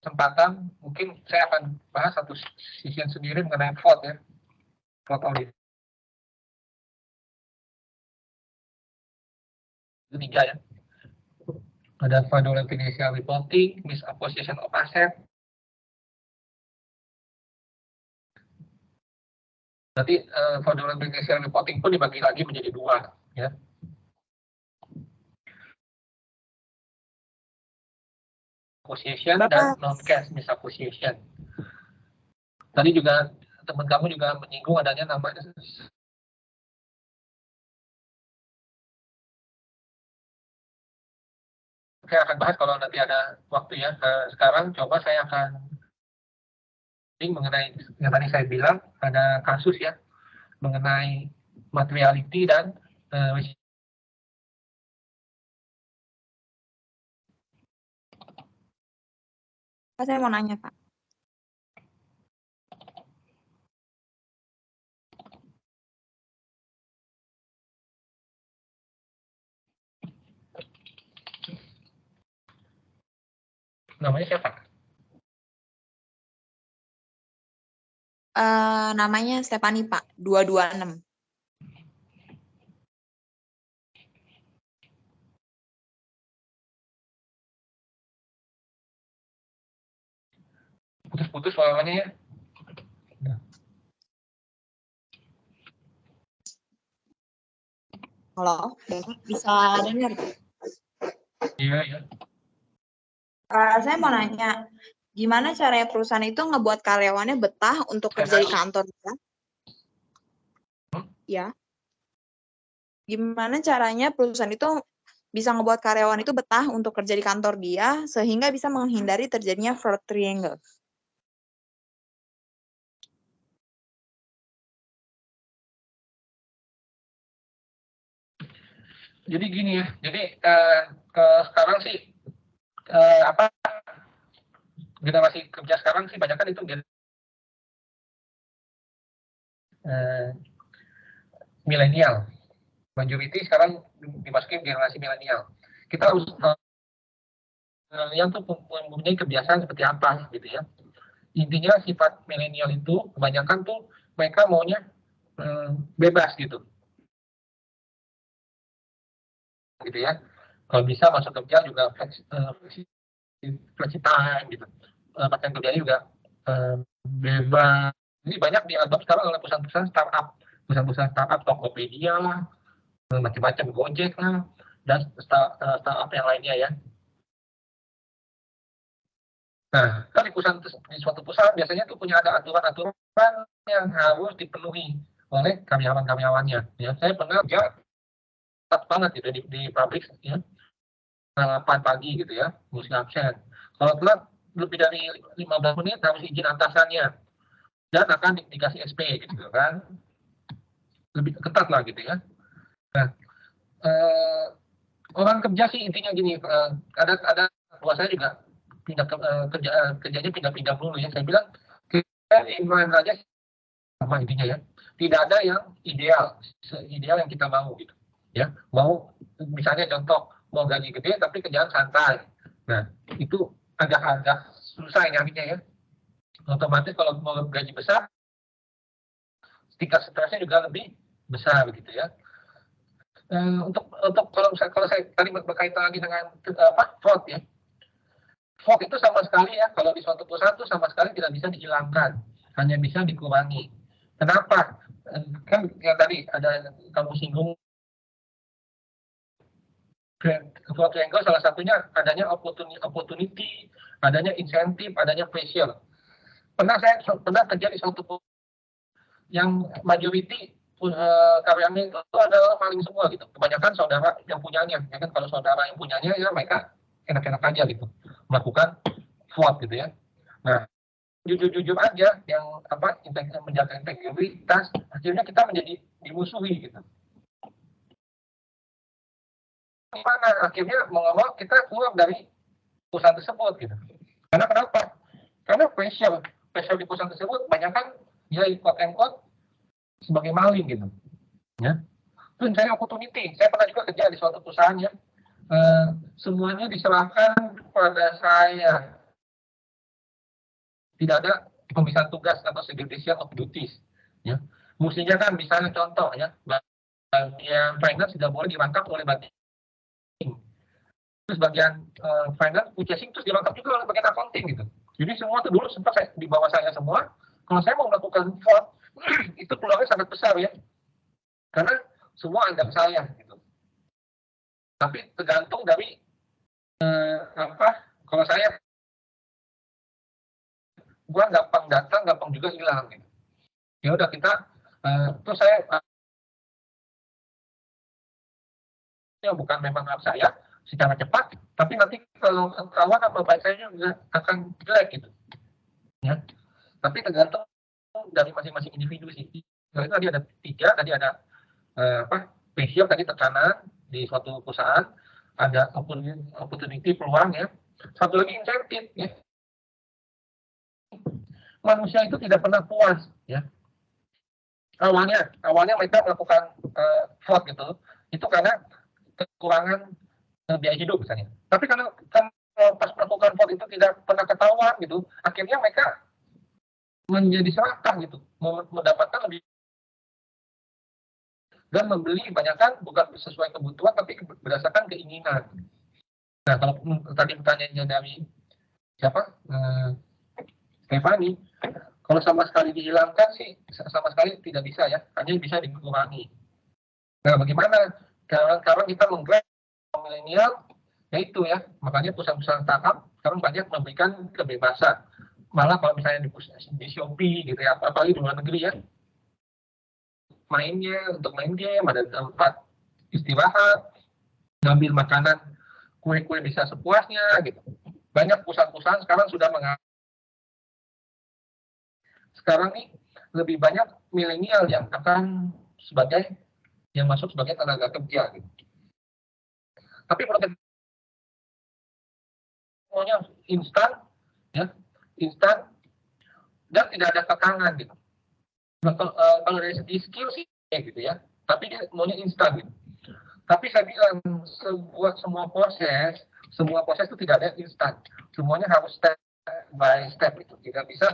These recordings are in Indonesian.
kesempatan mungkin saya akan bahas satu sesi sendiri mengenai fraud ya, fraud audit. Ketiga ya, ada fraudulent financial reporting, misappropriation of asset. Nanti fraudulent financial reporting pun dibagi lagi menjadi dua ya. Misappropriation dan non-cash misappropriation. Tadi juga teman kamu juga menyinggung adanya namanya. Saya akan bahas kalau nanti ada waktu ya. Sekarang coba saya akan mengenai yang tadi saya bilang ada kasus ya mengenai materiality dan saya mau nanya Pak. Namanya siapa? Namanya Stephanie Pak, 226. Putus-putus suaranya ya. Halo, bisa dengar? Iya ya. Saya mau nanya, gimana caranya perusahaan itu ngebuat karyawannya betah untuk kerja di kantor ya? Ya. Gimana caranya perusahaan itu bisa ngebuat karyawan itu betah untuk kerja di kantor dia sehingga bisa menghindari terjadinya fraud triangle? Jadi gini ya. Jadi sekarang sih generasi kerja sekarang sih banyak kan itu milenial. Majority sekarang dimasukin generasi milenial. Kita harus yang tuh mempunyai kebiasaan seperti apa gitu ya. Intinya sifat milenial itu kebanyakan tuh mereka maunya bebas gitu ya. Kalau bisa masuk kerja juga flexi time gitu. Pakai kerjanya juga bebas. Ini banyak diadopt sekarang oleh perusahaan-perusahaan startup, Tokopedia, macam-macam, Gojek lah, dan startup yang lainnya ya. Nah, kan di suatu perusahaan biasanya tuh punya ada aturan-aturan yang harus dipenuhi oleh karyawan-karyawannya. Ya, saya pernah kerja ketat banget gitu di pabrik ya, 8 pagi gitu ya, mesti absen. Kalau telat lebih dari 15 menit harus izin atasannya dan akan dikasih SP gitu kan, lebih ketat lah gitu ya. Nah, orang kerja sih intinya gini, ada buat saya juga pindah kerjanya pindah-pindah dulu ya. Saya bilang kita inline aja sama intinya ya. Tidak ada yang ideal yang kita mau gitu ya. Mau misalnya contoh mau gaji gede tapi kerjaan santai. Nah itu agak susah nyarinya ya. Otomatis kalau mau gaji besar tingkat stresnya juga lebih besar gitu ya. Untuk kalau saya tadi berkaitan lagi dengan fraud ya. Fraud itu sama sekali ya, kalau di suatu perusahaan itu sama sekali tidak bisa dihilangkan, hanya bisa dikurangi. Kenapa? Kan yang tadi ada kamu singgung, fraud triangle salah satunya adanya opportunity, adanya insentif, adanya pressure. Pernah terjadi suatu yang majority karyawannya itu adalah maling semua gitu. Kebanyakan saudara yang punyanya, ya kan kalau saudara yang punyanya ya mereka enak-enak aja gitu melakukan fraud gitu ya. Nah, jujur-jujur aja yang menjaga integritas, akhirnya kita menjadi dimusuhi gitu. Gimana akhirnya mau nggak mau kita keluar dari perusahaan tersebut gitu. Karena kenapa? Karena pressure di perusahaan tersebut banyak kan dia quote sebagai maling gitu. Ya. Terus saya opportunity, saya pernah juga kerja di suatu perusahaan ya. Semuanya diserahkan kepada saya. tidak ada pemisahan tugas atau segregation of duties. Ya. Mestinya kan misalnya contoh ya, bagian finance tidak boleh dirangkap oleh bagian terus bagian finance purchasing terus dirangkap juga oleh bagian accounting gitu. Jadi semua itu dulu sempat di bawah saya semua. Kalau saya mau melakukan fraud itu peluangnya sangat besar ya, karena semua anggap saya gitu. Tapi tergantung dari kalau saya gua gampang datang, gampang juga hilang gitu. Ya udah kita terus saya ya bukan memang hak saya secara cepat, tapi nanti kalau kawan apa baik saya juga akan jelek gitu. Ya. Tapi tergantung dari masing-masing individu sih. Nah, itu tadi ada 3, tadi ada pressure tadi tekanan di suatu perusahaan, ada opportunity peluang ya. Satu lagi insentif ya. Manusia itu tidak pernah puas ya. Awalnya mereka melakukan fraud gitu, itu karena kekurangan biaya hidup misalnya. Tapi karena pas melakukan fraud itu tidak pernah ketahuan gitu, akhirnya mereka menjadi serakah gitu, mendapatkan lebih dan membeli kebanyakan bukan sesuai kebutuhan tapi berdasarkan keinginan. Nah kalau tadi pertanyaannya dari siapa Stefani, kalau sama sekali dihilangkan sih sama sekali tidak bisa ya, hanya bisa dikurangi. Nah bagaimana sekarang kita menggrab milenial, yaitu ya makanya perusahaan-perusahaan startup sekarang banyak memberikan kebebasan. Malah kalau misalnya di Shopee gitu ya, apalagi di luar negeri ya, untuk main game, ada tempat istirahat, ngambil makanan, kue-kue bisa sepuasnya gitu. Banyak perusahaan-perusahaan sekarang sudah sekarang nih lebih banyak milenial yang akan masuk sebagai tenaga kerja gitu. Tapi kalau semuanya instan ya, instan dan tidak ada tekanan gitu. Nah, kalau dari segi skill sih ya gitu ya, tapi dia maunya instan gitu. Tapi saya bilang semua proses itu tidak ada instan, semuanya harus step by step itu, tidak bisa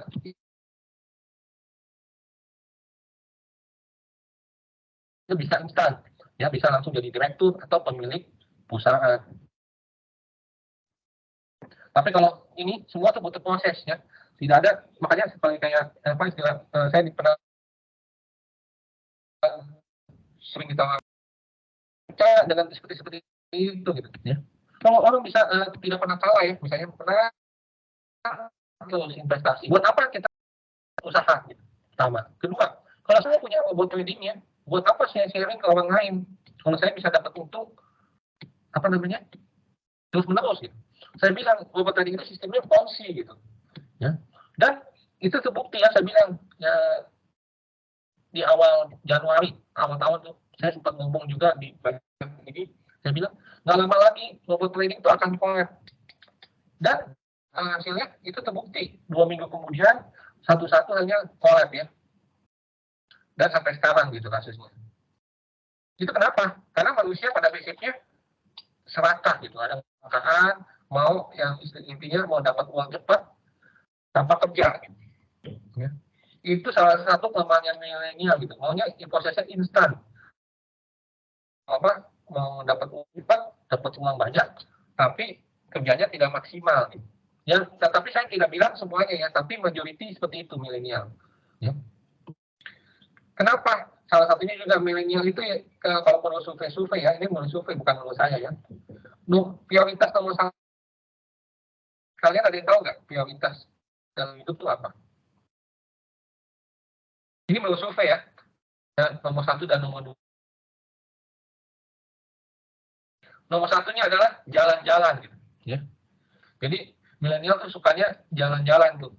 itu bisa instan ya, bisa langsung jadi direktur atau pemilik perusahaan. Tapi kalau ini semua itu butuh proses ya, tidak ada, makanya seperti kayak istilah saya pernah sering ditawar percaya dengan seperti itu gitu ya. Kalau orang bisa tidak pernah kalah ya, misalnya pernah terus investasi, buat apa kita usaha gitu. Pertama, kedua, kalau saya punya robot tradingnya, buat apa saya sharing ke orang lain? Kalau saya bisa dapat untung terus menerus gitu. Saya bilang robot trading itu sistemnya ponzi gitu ya, dan itu terbukti ya. Saya bilang ya, di awal Januari awal tahun tuh saya sempat ngomong juga di bagian ini, saya bilang nggak lama lagi robot trading itu akan collapse, dan hasilnya itu terbukti 2 minggu kemudian satu-satu hanya collapse ya, dan sampai sekarang gitu kasusnya. Itu kenapa? Karena manusia pada prinsipnya serakah gitu, ada kebutuhan, mau yang intinya mau dapat uang cepat tanpa kerja gitu. Ya. Itu salah satu kelemahan milenial gitu, maunya prosesnya instan, mau dapat uang cepat, dapat uang banyak, tapi kerjanya tidak maksimal gitu. Ya, tapi saya tidak bilang semuanya ya, tapi majority seperti itu milenial ya. Kenapa? Salah satunya juga milenial itu ya, kalau menurut survei ya, ini menurut survei bukan menurut saya ya, prioritas nomor 1, kalian ada yang tahu nggak prioritas dalam hidup itu apa? Ini menurut survei ya, nomor 1 dan nomor 2. Nomor 1-nya adalah jalan-jalan gitu ya. Jadi milenial tuh sukanya jalan-jalan tuh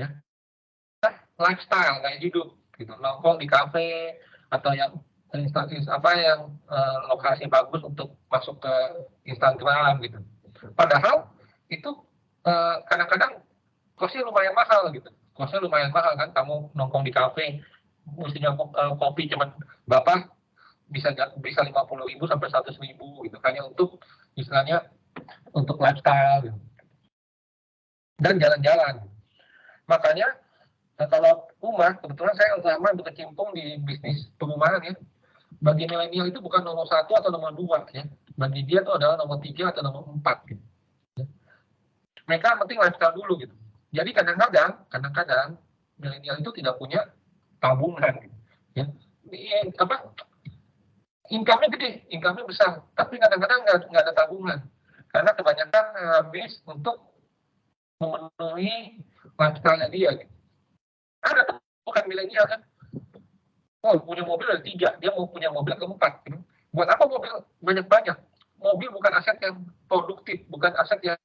ya, lifestyle kayak hidup gitu, nongkrong di kafe atau yang instansi yang lokasi bagus untuk masuk ke Instagram gitu. Padahal itu kadang-kadang kosnya lumayan mahal gitu. Kosnya lumayan mahal kan, kamu nongkrong di kafe mestinya kopi cuman Bapak bisa 50.000 sampai 100.000 gitu, hanya untuk istilahnya untuk lifestyle gitu. Dan jalan-jalan. Makanya kalau rumah, kebetulan saya lama berkecimpung di bisnis perumahan ya. Bagi milenial itu bukan nomor 1 atau nomor 2 ya. Bagi dia itu adalah nomor 3 atau nomor 4 gitu. Mereka penting lifestyle dulu gitu. Jadi kadang-kadang milenial itu tidak punya tabungan gitu. Ya. Apa? Income-nya gede, income-nya besar, tapi kadang-kadang nggak ada tabungan. Karena kebanyakan habis untuk memenuhi lifestyle-nya dia gitu. Ada bukan milenial kan? Oh, punya mobil ada 3, dia mau punya mobil ke-4. Gitu. Buat apa mobil banyak-banyak? Mobil bukan aset yang produktif, bukan aset yang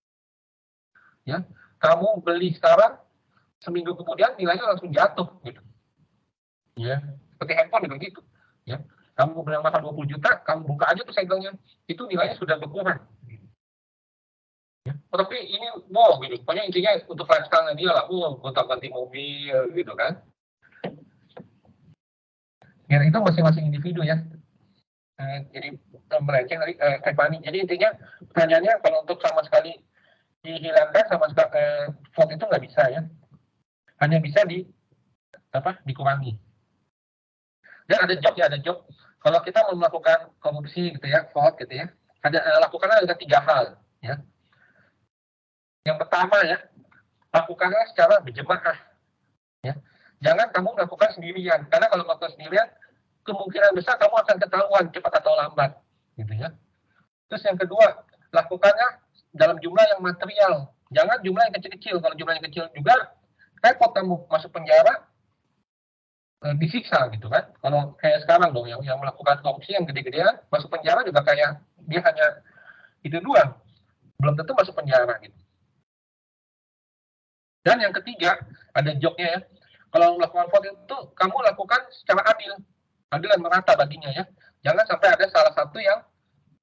ya. Kamu beli sekarang, seminggu kemudian nilainya langsung jatuh gitu. Ya, seperti handphone juga gitu. Ya. Kamu beli mahal 20 juta, kamu buka aja tuh segelnya, itu nilainya sudah berkurang. Ya. Tapi ini wow gitu. Pokoknya intinya untuk lifestyle dia lah, gonta-ganti mobil gitu kan. Ya itu masing-masing individu ya. Jadi melenceng dari Stephanie. Jadi intinya pertanyaannya kalau untuk sama sekali dihilangkan sama sekali fraud itu nggak bisa ya. Hanya bisa dikurangi. Dan ada job ya, ada job. Kalau kita mau melakukan korupsi gitu ya, fraud gitu ya, lakukanlah dengan 3 hal ya. Yang pertama ya, lakukanlah secara berjemaah ya. Jangan kamu melakukan sendirian, karena kalau melakukan sendirian kemungkinan besar kamu akan ketahuan cepat atau lambat gitu ya. Terus yang kedua, lakukannya dalam jumlah yang material, jangan jumlah yang kecil-kecil. Kalau jumlah yang kecil juga repot kamu masuk penjara, disiksa gitu kan. Kalau kayak sekarang dong yang melakukan korupsi yang gede-gedean masuk penjara juga kayak dia hanya itu doang, belum tentu masuk penjara gitu. Dan yang ketiga, ada joknya ya. Kalau melakukan fraud itu, kamu lakukan secara adil dan merata baginya ya. Jangan sampai ada salah satu yang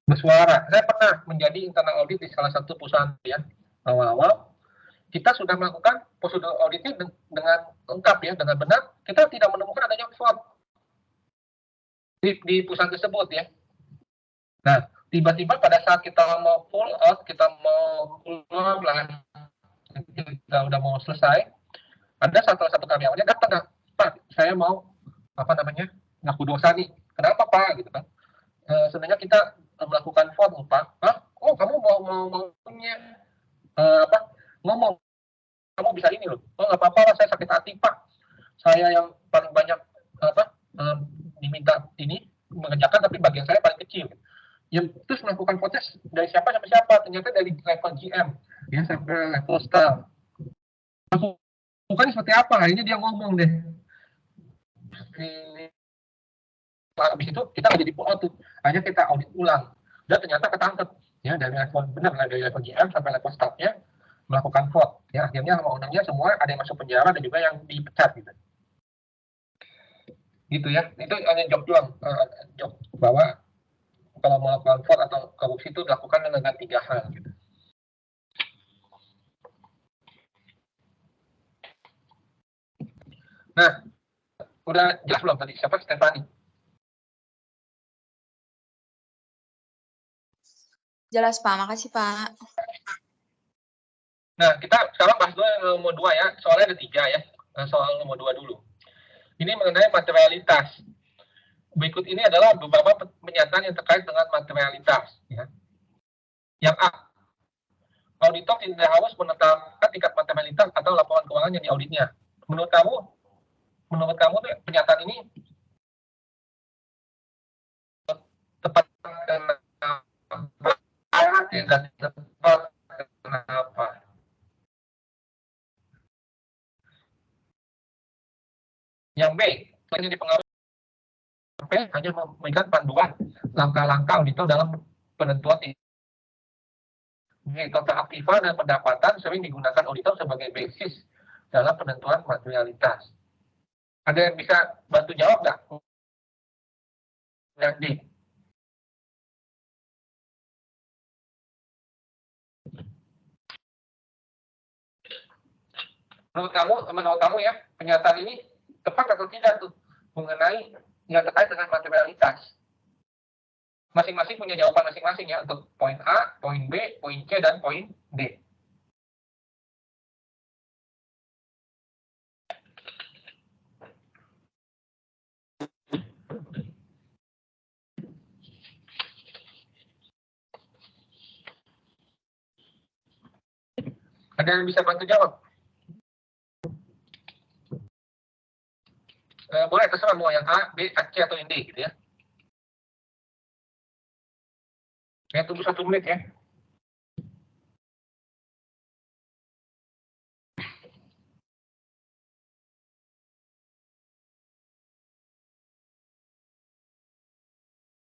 bersuara. Saya pernah menjadi internal audit di salah satu perusahaan ya. Awal-awal, kita sudah melakukan prosedur auditnya dengan lengkap ya, dengan benar. Kita tidak menemukan adanya fraud di perusahaan tersebut ya. Nah, tiba-tiba pada saat kita mau pull out, kita mau keluar lah, kita udah mau selesai, ada satu karyawannya datang, Pak, saya mau ngaku dosa nih. Kenapa Pak? Gitu kan? Sebenarnya kita melakukan fraud, Pak. Hah? Oh, kamu mau punya ngomong, kamu bisa ini loh. Oh, nggak apa-apa, saya sakit hati Pak. Saya yang paling banyak diminta ini mengerjakan, tapi bagian saya paling kecil. Ya, terus melakukan protes dari siapa sampai siapa? Ternyata dari level GM, ya sampai level staff. Bukan seperti apa? Akhirnya dia ngomong deh. Habis itu kita nggak jadi pull out tuh. Akhirnya kita audit ulang. Dan ternyata ketangkep. Ya, dari level GM sampai level staffnya melakukan fraud. Ya, akhirnya sama ownernya semua ada yang masuk penjara dan juga yang dipecat gitu. Gitu ya. Itu hanya job doang. Job bahwa kalau melakukan fraud atau korupsi itu dilakukan dengan 3 hal gitu. Nah, udah jelas belum tadi siapa Stephanie? Jelas Pak, makasih Pak. Nah, kita sekarang bahas dulu yang nomor 2 ya, soalnya ada 3 ya. Soal nomor 2 dulu. Ini mengenai materialitas. Berikut ini adalah beberapa pernyataan yang terkait dengan materialitas. Ya. Yang A, auditor tidak harus menetapkan tingkat materialitas atau laporan keuangan yang diauditnya. Menurut kamu pernyataan ini tepat dan tepat kenapa? Yang B, hanya dipengaruhi hanya memberikan panduan langkah-langkah auditor dalam penentuan nilai total aktiva dan pendapatan sering digunakan auditor sebagai basis dalam penentuan materialitas. Ada yang bisa bantu jawab nggak? Yang D. Menurut kamu ya, pernyataan ini tepat atau tidak tuh mengenai yang terkait dengan materialitas? Masing-masing punya jawaban masing-masing ya untuk poin A, poin B, poin C, dan poin D. Ada yang bisa bantu jawab? Boleh terserah mau yang A, B, C atau yang D gitu ya. Saya tunggu 1 menit ya.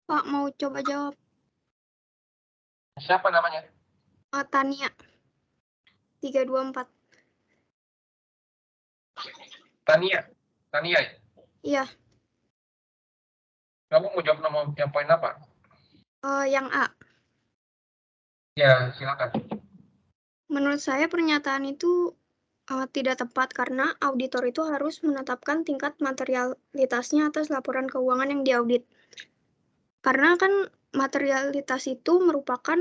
Pak, mau coba jawab. Siapa namanya? Tania. 324. Tania. Tania ya? Iya. Kamu mau jawab nomor yang poin apa? Yang A. Ya, silakan. Menurut saya pernyataan itu tidak tepat karena auditor itu harus menetapkan tingkat materialitasnya atas laporan keuangan yang diaudit. Karena kan materialitas itu merupakan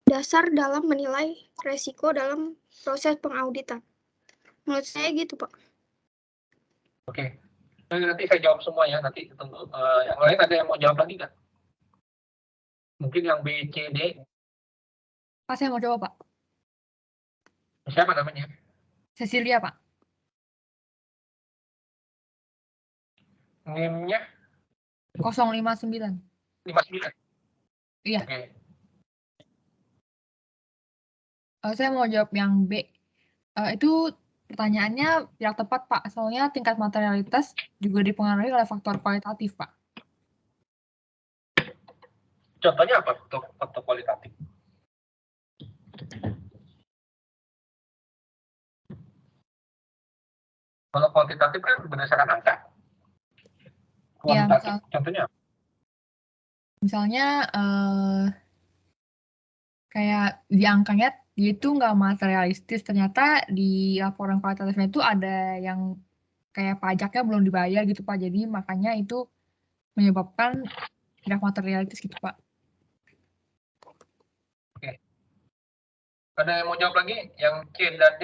dasar dalam menilai resiko dalam proses pengauditan. Menurut saya gitu, Pak. Oke. Nanti saya jawab semua ya. Nanti tunggu. Yang lain ada yang mau jawab lagi nggak? Mungkin yang B, C, D. Pak, saya mau jawab, Pak. Siapa namanya? Cecilia, Pak. NIM-nya 059. 59. Iya. Oke. Saya mau jawab yang B. Itu pertanyaannya tidak tepat, Pak. Soalnya tingkat materialitas juga dipengaruhi oleh faktor kualitatif, Pak. Contohnya apa faktor kualitatif? Kalau kuantitatif kan berdasarkan angka. Kualitatif, contohnya apa? Misalnya kayak di angkanya dia itu nggak materialistis, ternyata di laporan kualitatifnya itu ada yang kayak pajaknya belum dibayar gitu, Pak. Jadi makanya itu menyebabkan tidak materialistis gitu, Pak. Oke. Ada yang mau jawab lagi? Yang C dan D?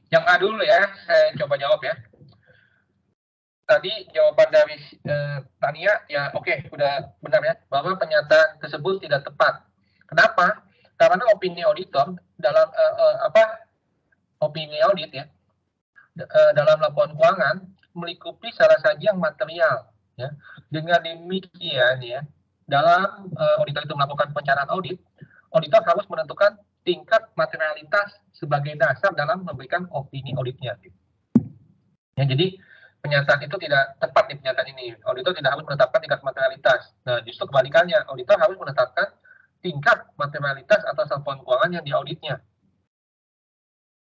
Yang A dulu ya, saya coba jawab ya. Tadi jawaban dari Tania, ya oke, udah benar ya, bahwa pernyataan tersebut tidak tepat. Kenapa? Karena opini auditor dalam opini audit ya, dalam laporan keuangan melingkupi salah saja yang material. Ya. Dengan demikian ya, dalam auditor itu melakukan perencanaan audit, auditor harus menentukan tingkat materialitas sebagai dasar dalam memberikan opini auditnya. Ya, jadi pernyataan itu tidak tepat di pernyataan ini. Auditor tidak harus menetapkan tingkat materialitas. Nah, justru kebalikannya, auditor harus menetapkan tingkat materialitas atas laporan keuangan yang diauditnya.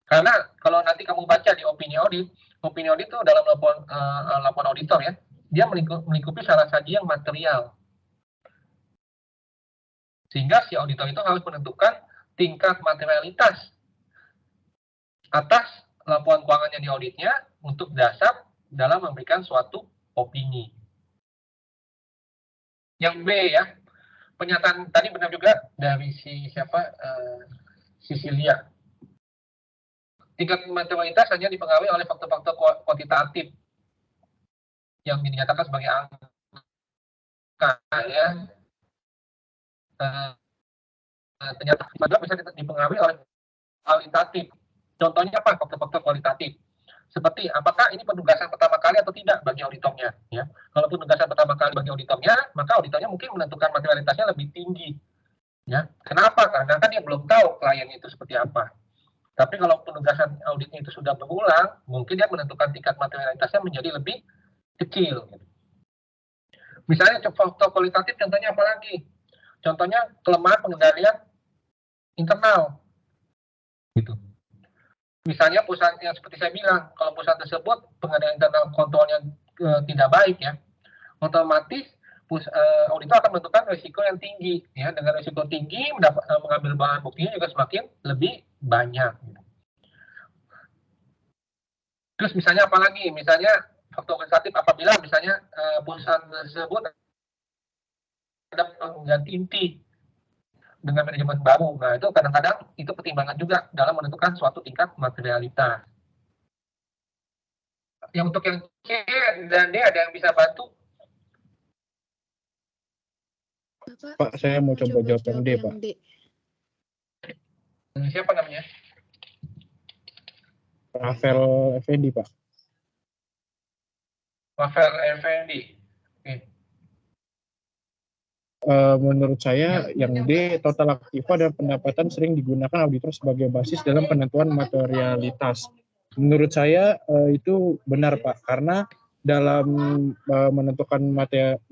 Karena kalau nanti kamu baca di opini audit itu dalam laporan auditor ya, dia melingkupi salah saja yang material. Sehingga si auditor itu harus menentukan tingkat materialitas atas laporan keuangan yang diauditnya untuk dasar dalam memberikan suatu opini. Yang B ya, pernyataan tadi benar juga dari Cecilia. Tingkat materialitas hanya dipengaruhi oleh faktor-faktor kuantitatif yang dinyatakan sebagai angka ya. Ternyata bisa dipengaruhi oleh kualitatif. Contohnya apa faktor-faktor kualitatif? Seperti apakah ini penugasan pertama kali atau tidak bagi auditornya ya. Kalau penugasan pertama kali bagi auditornya, maka auditornya mungkin menentukan materialitasnya lebih tinggi ya. Kenapa? Karena kan dia belum tahu klien itu seperti apa. Tapi kalau penugasan auditnya itu sudah berulang, mungkin dia menentukan tingkat materialitasnya menjadi lebih kecil. Misalnya faktor kualitatif contohnya apa lagi? Contohnya kelemahan pengendalian internal gitu. Misalnya perusahaan yang seperti saya bilang, kalau perusahaan tersebut pengendalian internal kontrolnya tidak baik ya, otomatis auditor akan menentukan risiko yang tinggi ya. Dengan risiko tinggi mengambil bahan buktinya juga semakin lebih banyak. Terus misalnya apa lagi? Misalnya faktor kualitatif apabila misalnya perusahaan tersebut ada pengganti inti dengan manajemen baru. Nah, itu kadang-kadang itu pertimbangan juga dalam menentukan suatu tingkat materialitas. Yang untuk yang C dan D ada yang bisa bantu? Pak, saya mau coba jawab yang D, Pak. Siapa namanya? Rafael Effendi, Pak. Rafael Effendi. Oke. Menurut saya yang D, total aktiva dan pendapatan sering digunakan auditor sebagai basis dalam penentuan materialitas. Menurut saya itu benar, Pak, karena dalam menentukan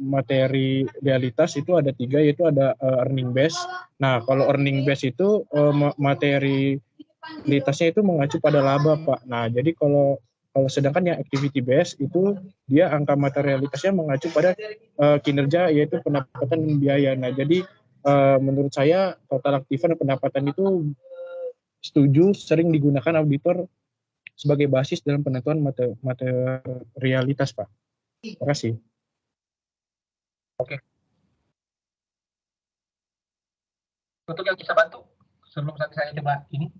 materi realitas itu ada 3, yaitu ada earning base. Nah, kalau earning base itu materialitasnya itu mengacu pada laba, Pak. Nah, jadi kalau sedangkan yang activity base itu dia angka materialitasnya mengacu pada kinerja, yaitu pendapatan dan biaya. Nah, jadi menurut saya total aktiva dan pendapatan itu setuju sering digunakan auditor sebagai basis dalam penentuan materialitas, Pak. Terima kasih. Oke. Untuk yang bisa bantu, sebelum saya coba ini.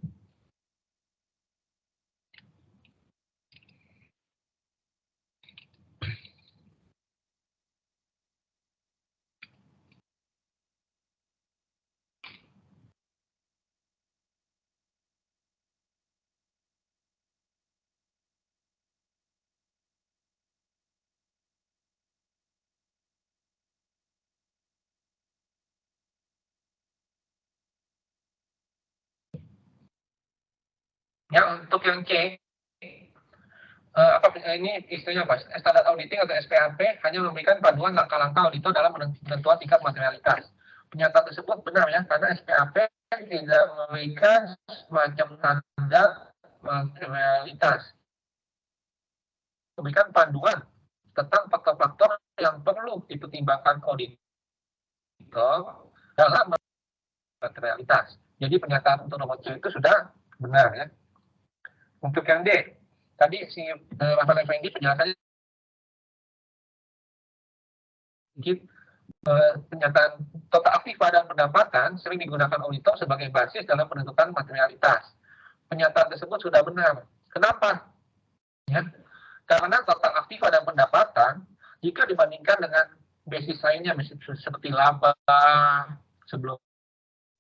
Ya, untuk yang C, ini istilahnya apa? Standar auditing atau SPAP hanya memberikan panduan langkah-langkah auditor dalam penentuan tingkat materialitas. Pernyataan tersebut benar ya, karena SPAP tidak memberikan semacam standar materialitas. Memberikan panduan tentang faktor-faktor yang perlu dipertimbangkan auditor dalam materialitas. Jadi pernyataan untuk nomor C itu sudah benar ya. Untuk yang D, tadi si Rafael Effendi penjelasannya mungkin pernyataan total aktiva dan pendapatan sering digunakan auditor sebagai basis dalam penentuan materialitas. Pernyataan tersebut sudah benar. Kenapa? Ya, karena total aktiva dan pendapatan jika dibandingkan dengan basis lainnya seperti laba sebelum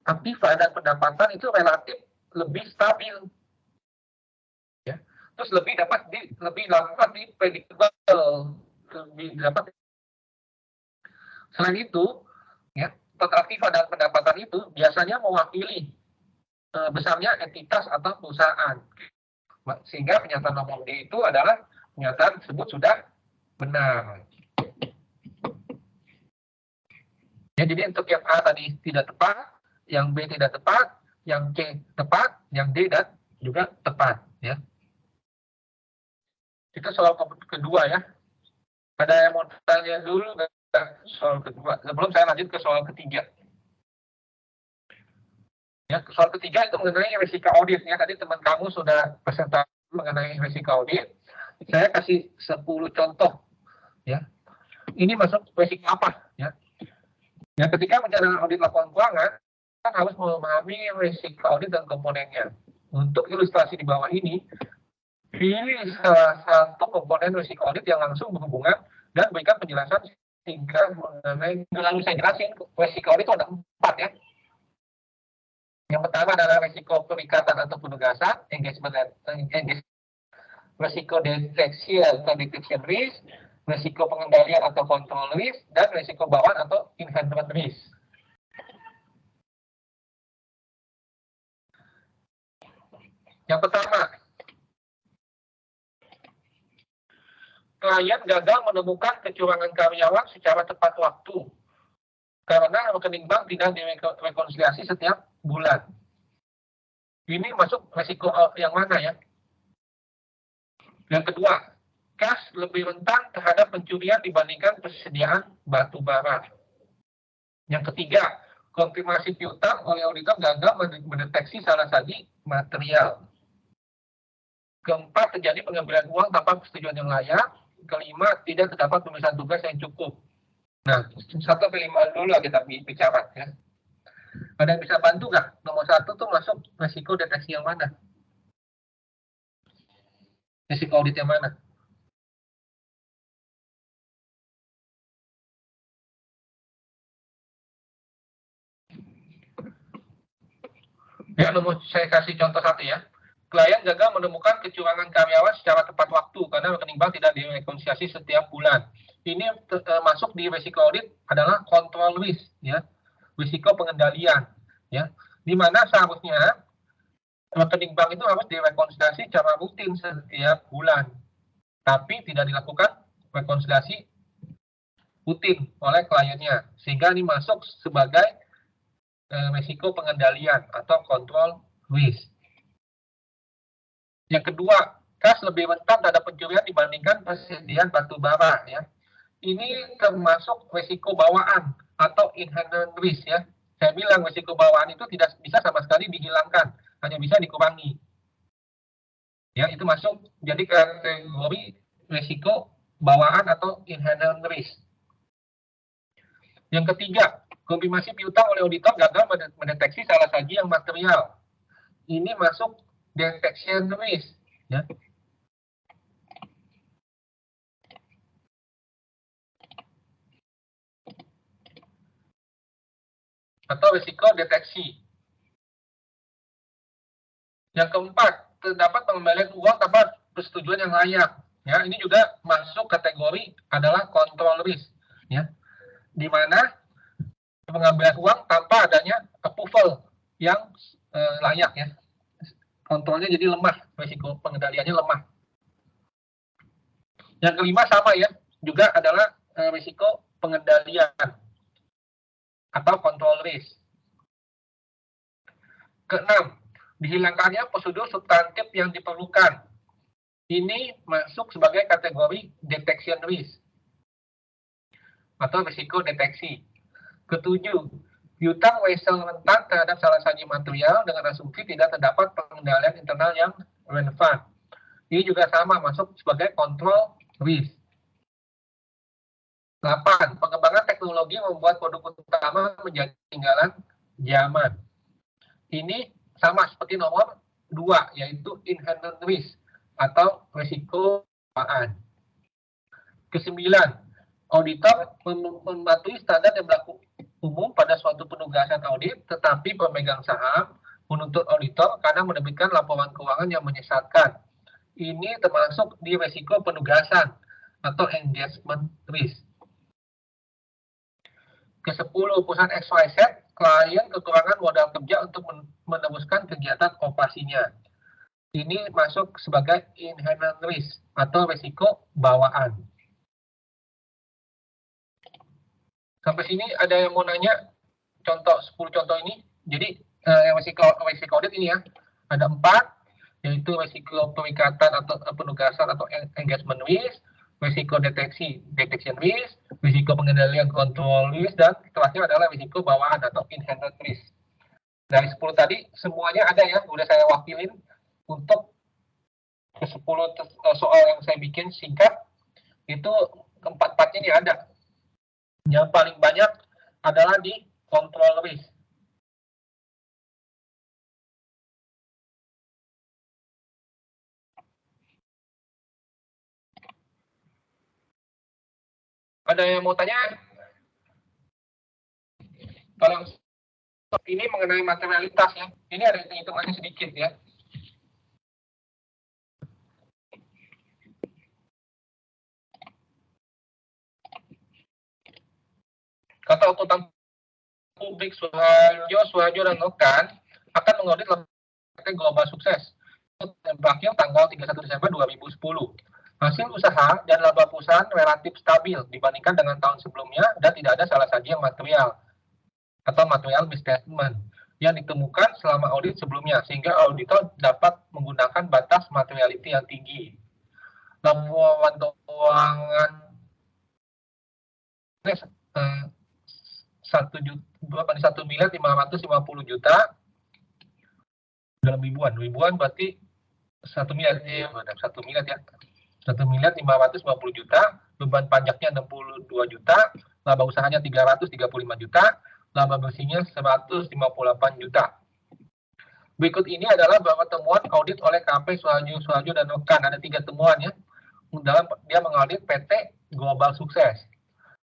aktiva dan pendapatan itu relatif lebih stabil. Ya. Terus lebih dapat predictable, lebih dapat. Selain itu, ya, total aktiva dan pendapatan itu biasanya mewakili besarnya entitas atau perusahaan. Sehingga pernyataan nomor D itu adalah pernyataan tersebut sudah benar. Ya, jadi untuk yang A tadi tidak tepat, yang B tidak tepat, yang C tepat, yang D dan juga tepat. Ya. Itu soal kedua ya. Ada yang mau tanya dulu soal kedua sebelum saya lanjut ke soal ketiga. Ya, soal ketiga itu mengenai risiko audit ya. Tadi teman kamu sudah presentasi mengenai risiko audit. Saya kasih 10 contoh ya. Ini masuk risiko apa ya? Ya, ketika menjalankan audit laporan keuangan, kan harus memahami risiko audit dan komponennya. Untuk ilustrasi di bawah ini, pilih salah satu komponen risiko audit yang langsung berhubungan dan berikan penjelasan sehingga mengenai, lalu saya jelasin risiko audit itu ada 4 ya. Yang pertama adalah risiko perikatan atau penugasan, engagement risiko deteksi atau detection risk, risiko pengendalian atau control risk, dan risiko bawaan atau inherent risk. Yang pertama, klien gagal menemukan kecurangan karyawan secara tepat waktu karena rekening bank tidak direkonsiliasi setiap bulan. Ini masuk risiko yang mana ya? Yang kedua, cash lebih rentan terhadap pencurian dibandingkan persediaan batu bara. Yang ketiga, konfirmasi piutang oleh auditor gagal mendeteksi salah satu material. Keempat, terjadi pengambilan uang tanpa persetujuan yang layak. Kelima, tidak terdapat pemeriksaan tugas yang cukup. Nah, 1-5 dulu kita bicara ya. Ada yang bisa bantu nggak? Nomor 1 tuh masuk risiko deteksi yang mana? Risiko audit yang mana? Ya, saya kasih contoh satu ya. Klien gagal menemukan kecurangan karyawan secara tepat waktu karena rekening bank tidak direkonsiliasi setiap bulan. Ini masuk di risiko audit adalah control risk, ya, risiko pengendalian, ya, di mana seharusnya rekening bank itu harus direkonsiliasi secara rutin setiap bulan, tapi tidak dilakukan rekonsiliasi rutin oleh kliennya, sehingga ini masuk sebagai risiko pengendalian atau control risk. Yang kedua, kas lebih rentan terhadap pencurian dibandingkan persediaan batu bara, ya. Ini termasuk risiko bawaan atau inherent risk, ya. Saya bilang risiko bawaan itu tidak bisa sama sekali dihilangkan, hanya bisa dikurangi. Ya, itu masuk jadi kategori risiko bawaan atau inherent risk. Yang ketiga, konfirmasi piutang oleh auditor gagal mendeteksi salah saji yang material. Ini masuk detection risk, ya. Atau risiko deteksi. Yang keempat, terdapat pengembalian uang tanpa persetujuan yang layak. Ya, ini juga masuk kategori adalah control risk, ya. Di mana pengambilan uang tanpa adanya approval yang layak, ya. Kontrolnya jadi lemah, risiko pengendaliannya lemah. Yang kelima sama ya, juga adalah risiko pengendalian atau control risk. Keenam, dihilangkannya prosedur substantif yang diperlukan. Ini masuk sebagai kategori detection risk atau risiko deteksi. Ketujuh, piutang wesel rentan terhadap salah saji material dengan asumsi tidak terdapat pengendalian internal yang relevan. Ini juga sama masuk sebagai control risk. 8. Pengembangan teknologi membuat produk utama menjadi ketinggalan zaman. Ini sama seperti nomor 2, yaitu inherent risk atau risiko bawaan. Kesembilan, auditor mematuhi standar yang berlaku umum pada suatu penugasan audit, tetapi pemegang saham menuntut auditor karena menerbitkan laporan keuangan yang menyesatkan. Ini termasuk di risiko penugasan atau engagement risk. Ke-10, perusahaan XYZ, klien kekurangan modal kerja untuk meneruskan kegiatan operasinya. Ini masuk sebagai inherent risk atau risiko bawaan. Sampai sini ada yang mau nanya contoh 10 contoh ini. Jadi risiko audit ini ya ada 4, yaitu risiko perikatan atau penugasan atau engagement risk, risiko detection risk, risiko pengendalian control risk, dan terakhir adalah risiko bawaan atau inherent risk. Dari 10 tadi semuanya ada ya, udah saya wakilin untuk ke 10 soal yang saya bikin singkat, itu 4-4-nya ini ada. Yang paling banyak adalah di control risk. Ada yang mau tanya? Kalau ini mengenai materialitas ya, ini ada hitungannya sedikit ya. Kata akuntan publik Suharjo dan Nokan akan mengaudit lembaga global sukses berakhir tanggal 31 Desember 2010. Hasil usaha dan laba perusahaan relatif stabil dibandingkan dengan tahun sebelumnya dan tidak ada salah saji yang material atau material misstatement yang ditemukan selama audit sebelumnya, sehingga auditor dapat menggunakan batas materiality yang tinggi. Laporan keuangan 1.550.000.000 dalam ribuan berarti 1 miliar ya, 1 miliar ya. 1.550.000.000, beban pajaknya 62 juta, laba usahanya 335 juta, laba bersihnya 158 juta. Berikut ini adalah beberapa temuan audit oleh KP Suharjo dan Nokan. Ada 3 temuan ya. Dia mengaudit PT Global Sukses.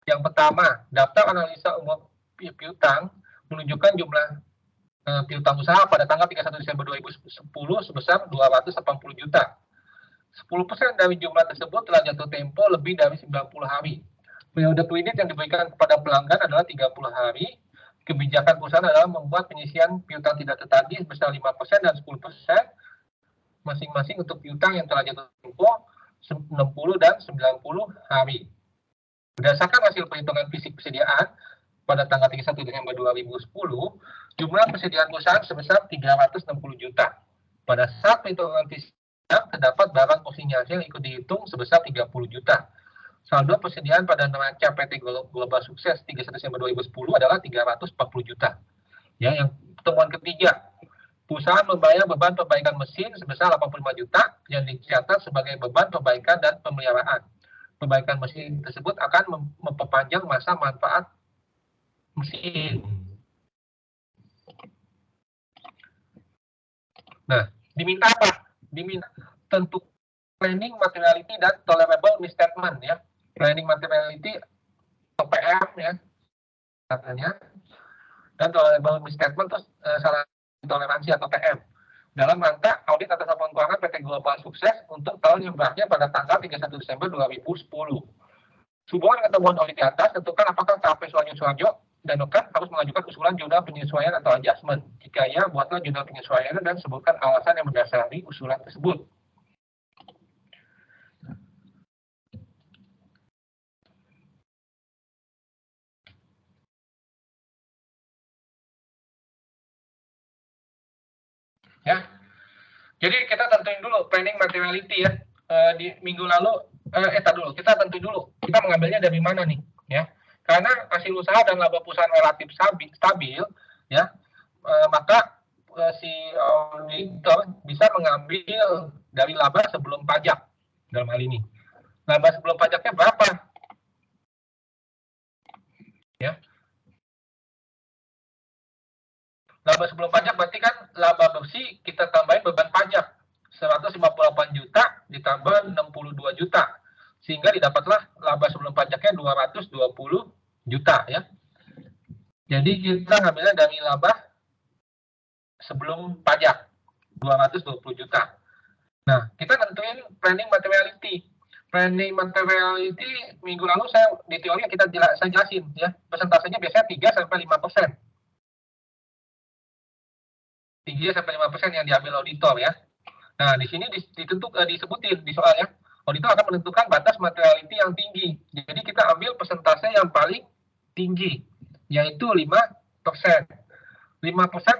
Yang pertama, daftar analisa umum piutang menunjukkan jumlah piutang usaha pada tanggal 31 Desember 2010 sebesar 280 juta. 10% dari jumlah tersebut telah jatuh tempo lebih dari 90 hari. Periode kredit yang diberikan kepada pelanggan adalah 30 hari. Kebijakan perusahaan adalah membuat penyisian piutang tidak tertagih sebesar 5% dan 10% masing-masing untuk piutang yang telah jatuh tempo 60 dan 90 hari. Berdasarkan hasil perhitungan fisik persediaan pada tanggal 31 Desember 2010, jumlah persediaan perusahaan sebesar 360 juta. Pada saat perhitungan fisik terdapat barang konsinyasi yang ikut dihitung sebesar 30 juta. Saldo persediaan pada neraca PT Global Sukses 31 Desember 2010 adalah 340 juta. Ya, yang pertemuan ketiga, perusahaan membayar beban perbaikan mesin sebesar 85 juta yang dicatat sebagai beban perbaikan dan pemeliharaan. Perbaikan mesin tersebut akan memperpanjang masa manfaat mesin. Nah, diminta apa? Diminta tentu planning materiality dan tolerable misstatement ya. Planning materiality atau PM ya katanya, dan tolerable misstatement terus salah toleransi atau TM dalam rangka audit atas laporan keuangan PT Global Sukses untuk tahun yang berakhir pada tanggal 31 Desember 2010. Sehubungan dengan temuan audit di atas, tentukan apakah KP Suharjo dan Nokat harus mengajukan usulan jurnal penyesuaian atau adjustment. Jika ya, buatlah jurnal penyesuaian dan sebutkan alasan yang mendasari usulan tersebut. Ya, jadi kita tentuin dulu planning materiality ya. Di minggu lalu, kita tentuin dulu. Kita mengambilnya dari mana nih? Ya, karena hasil usaha dan laba perusahaan relatif stabil, ya, maka si auditor bisa mengambil dari laba sebelum pajak dalam hal ini. Laba sebelum pajaknya berapa? Ya. Laba sebelum pajak berarti kan laba bersih kita tambahin beban pajak 158 juta ditambah 62 juta sehingga didapatlah laba sebelum pajaknya 220 juta ya. Jadi kita ngambilnya dari laba sebelum pajak 220 juta. Nah, kita tentuin planning materiality. Planning materiality minggu lalu di teori saya jelasin ya. Persentasenya biasanya 3 sampai 5%. 3-5% yang diambil auditor ya. Nah, di sini disebutin di soal ya. Auditor akan menentukan batas materiality yang tinggi. Jadi kita ambil persentase yang paling tinggi, yaitu 5%. 5%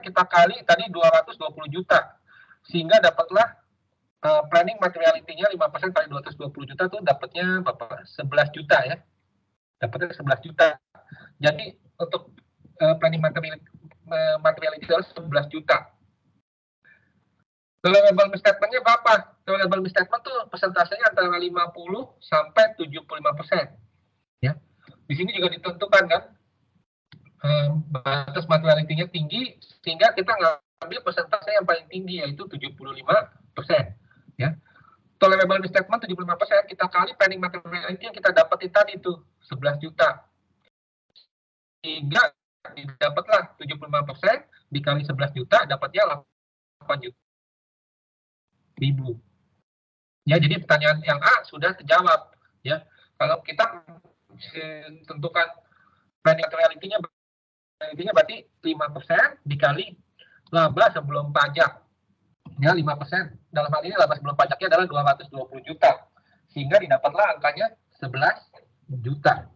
kita kali tadi 220 juta. Sehingga dapatlah planning materiality-nya 5% kali 220 juta itu dapatnya berapa? 11 juta ya. Dapatnya 11 juta. Jadi untuk planning materiality adalah 11 juta. Tolerable misstatement-nya berapa? Tolerable misstatement tuh persentasenya antara 50 sampai 75%. Ya. Di sini juga ditentukan kan batas materiality-nya tinggi sehingga kita ngambil persentase yang paling tinggi yaitu 75%. Ya. Tolerable misstatement 75% kita kali planning materiality yang kita dapetin tadi itu 11 juta. Sehingga didapatlah 75% dikali 11 juta dapatnya 8 juta. Ribu. Ya, jadi pertanyaan yang A sudah terjawab. Ya, kalau kita tentukan planning materiality-nya berarti 5% dikali laba sebelum pajak. Ya, 5%. Dalam hal ini laba sebelum pajaknya adalah 220 juta. Sehingga didapatlah angkanya 11 juta.